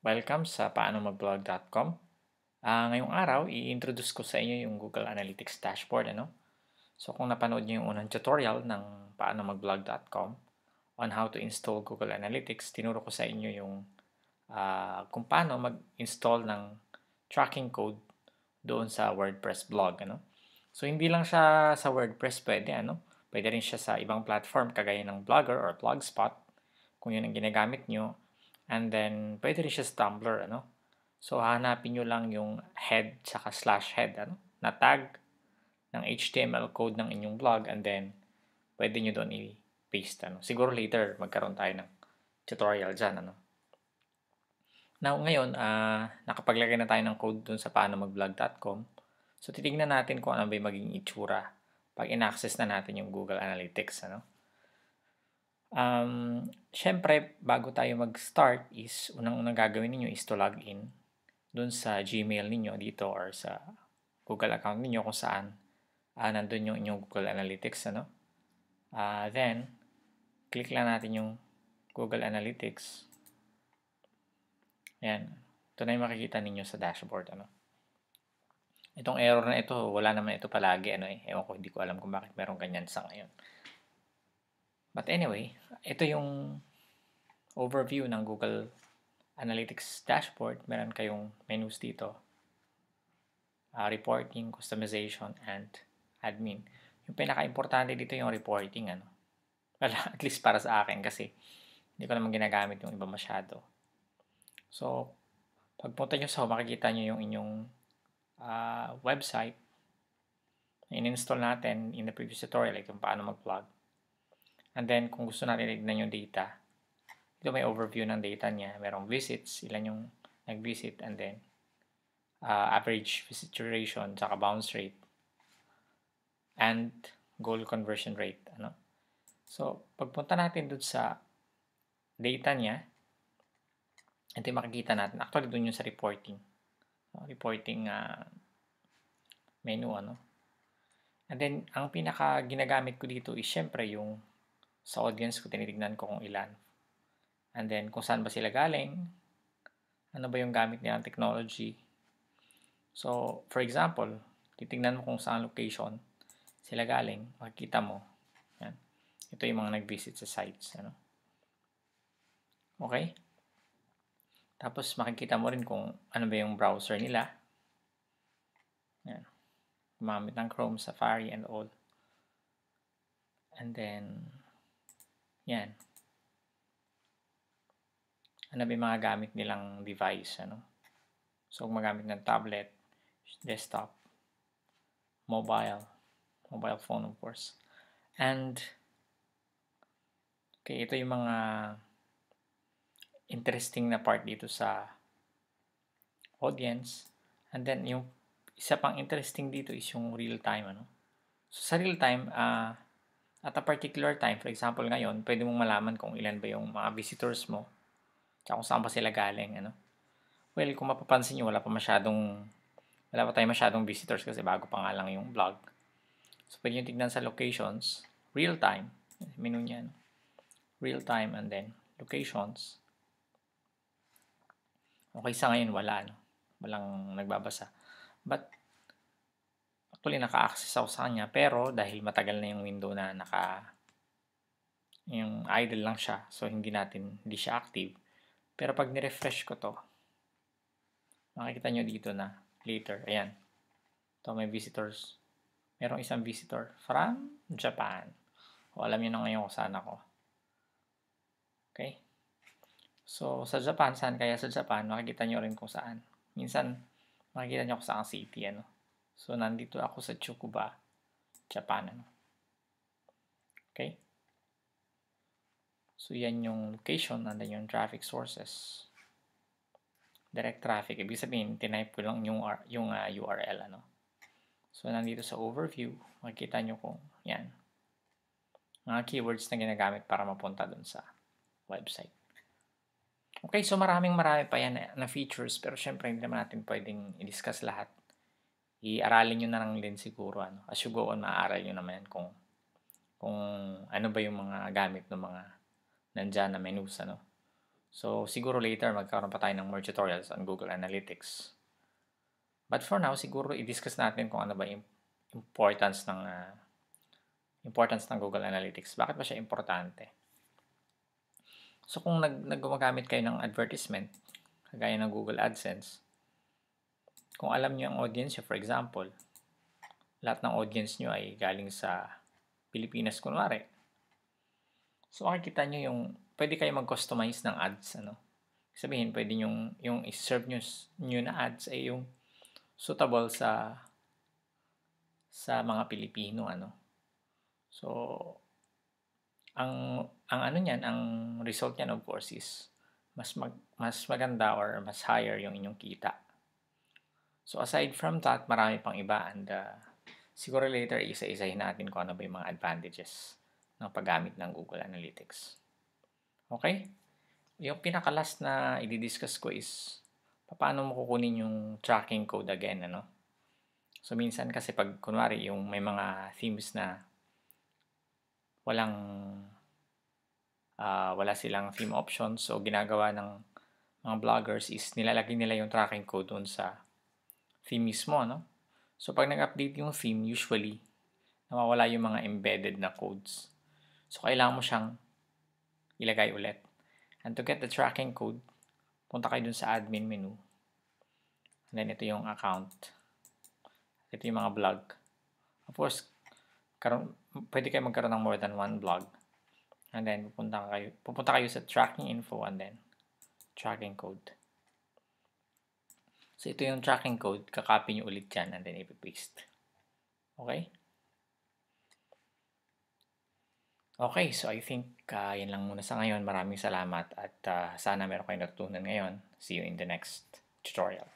Welcome sa paanomablog.com. Ngayong araw, i-introduce ko sa inyo yung Google Analytics dashboard. So kung napanood niyo yung unang tutorial ng paanomablog.com on how to install Google Analytics, tinuro ko sa inyo yung kung paano mag-install ng tracking code doon sa WordPress blog. So hindi lang siya sa WordPress pwede. Pwede rin siya sa ibang platform kagaya ng Blogger or Blogspot kung yun ang ginagamit nyo. And then, pwede rin siya sa Tumblr, So, hahanapin nyo lang yung head saka slash head, na tag ng HTML code ng inyong blog and then, pwede nyo doon i-paste, Siguro later, magkaroon tayo ng tutorial dyan, Now, ngayon, nakapaglagay na tayo ng code doon sa paanomablog.com. So, titignan natin kung ano ba yung magiging itsura pag in-access na natin yung Google Analytics, Siyempre, bago tayo mag-start is, unang-unang gagawin ninyo is to log in dun sa Gmail ninyo dito or sa Google account ninyo kung saan nandun yung inyong Google Analytics, Then, click lang natin yung Google Analytics. Ayan. Ito na yung makikita ninyo sa dashboard, Itong error na ito, wala naman ito palagi, Ewan ko, hindi ko alam kung bakit meron ganyan sa ngayon. But anyway, ito yung overview ng Google Analytics dashboard. Meron kayong menus dito. Reporting, customization, and admin. Yung pinaka-importante dito yung reporting, Well, at least para sa akin kasi hindi ko naman ginagamit yung iba masyado. So, pagpunta nyo sa home, makikita nyo yung inyong website na in-install natin in the previous tutorial, like yung paano mag-vlog. And then, kung gusto natin tignan yung data, ito may overview ng data niya. Merong visits, ilan yung nag-visit, and then average visit duration, saka bounce rate, and goal conversion rate. So, pagpunta natin dun sa data niya, ito yung makikita natin. Actually, dun yung sa reporting. Reporting menu, And then, ang pinaka ginagamit ko dito is syempre yung sa audience ko, tinitignan ko kung ilan. And then, kung saan ba sila galing, ano ba yung gamit nilang technology. So, for example, titignan mo kung saan location sila galing, makikita mo. Yan. Ito yung mga nag-visit sa sites. Okay? Tapos, makikita mo rin kung ano ba yung browser nila. Yan. Gumamit ng Chrome, Safari, and all. And then, yan. Ano ba yung mga gamit nilang device, So, kung magamit ng tablet, desktop, mobile phone, of course. And, okay, ito yung mga interesting na part dito sa audience. And then, yung isa pang interesting dito is yung real time, So, sa real time, at a particular time, for example, ngayon, pwede mong malaman kung ilan ba yung mga visitors mo, tsaka kung saan ba sila galing, Well, kung mapapansin nyo, wala pa tayong masyadong visitors kasi bago pa nga lang yung vlog. So, pwede nyo tignan sa locations, real time, menu niya, real time, and then locations. Okay, sa ngayon, walang nagbabasa. But, actually, naka-access ako sa kanya, pero dahil matagal na yung window na yung idle lang siya, so hindi siya active. Pero pag ni-refresh ko to, makikita nyo dito na later, ayan. Ito may visitors. Merong isang visitor from Japan. O alam nyo na ngayon kung saan ako. Okay? So, sa Japan, saan kaya sa Japan? Makikita nyo rin kung saan. Minsan, makikita nyo kung saan city, So, nandito ako sa Tsukuba, Japan, Okay? So, yan yung location, nandan yung traffic sources. Direct traffic. Ibig sabihin, tinype ko lang yung URL, So, nandito sa overview, makikita nyo kung yan. Mga keywords na ginagamit para mapunta dun sa website. Okay, so marami pa yan na features, pero syempre hindi naman natin pwedeng i-discuss lahat. I-aralin nyo na lang din siguro. As you go on, maaaral nyo naman yan kung ano ba yung mga gamit ng mga nandyan na menus. So, siguro later magkaroon pa tayo ng more tutorials on Google Analytics. But for now, siguro i-discuss natin kung ano ba yung importance ng Google Analytics. Bakit ba siya importante? So, kung gumagamit kayo ng advertisement, kagaya ng Google AdSense, kung alam niyo ang audience nyo, for example, lahat ng audience nyo ay galing sa Pilipinas kunwari. So, makikita nyo pwede kayo mag-customize ng ads, Sabihin, pwede yung i-serve nyo na ads ay yung suitable sa mga Pilipino, So, ang result niyan of course is mas maganda or mas higher yung inyong kita. So, aside from that, marami pang iba and siguro later isa-isahin natin kung ano ba yung mga advantages ng paggamit ng Google Analytics. Okay? Yung pinaka-last na i-discuss ko is paano mo kukunin yung tracking code again, So, minsan kasi pag kunwari yung may mga themes na wala silang theme options, so ginagawa ng mga bloggers is nilalagay nila yung tracking code dun sa theme mismo, So, pag nag-update yung theme, usually, nawawala yung mga embedded na codes. So, kailangan mo siyang ilagay ulit. And to get the tracking code, punta kayo dun sa admin menu. And then, ito yung account. Ito yung mga blog. Of course, pwede kayo magkaroon ng more than one blog. And then, pupunta kayo sa tracking info and then tracking code. So, ito yung tracking code. Kakopy nyo ulit yan and then ipipaste. Okay? Okay, so I think yan lang muna sa ngayon. Maraming salamat at sana meron kayong natutunan ngayon. See you in the next tutorial.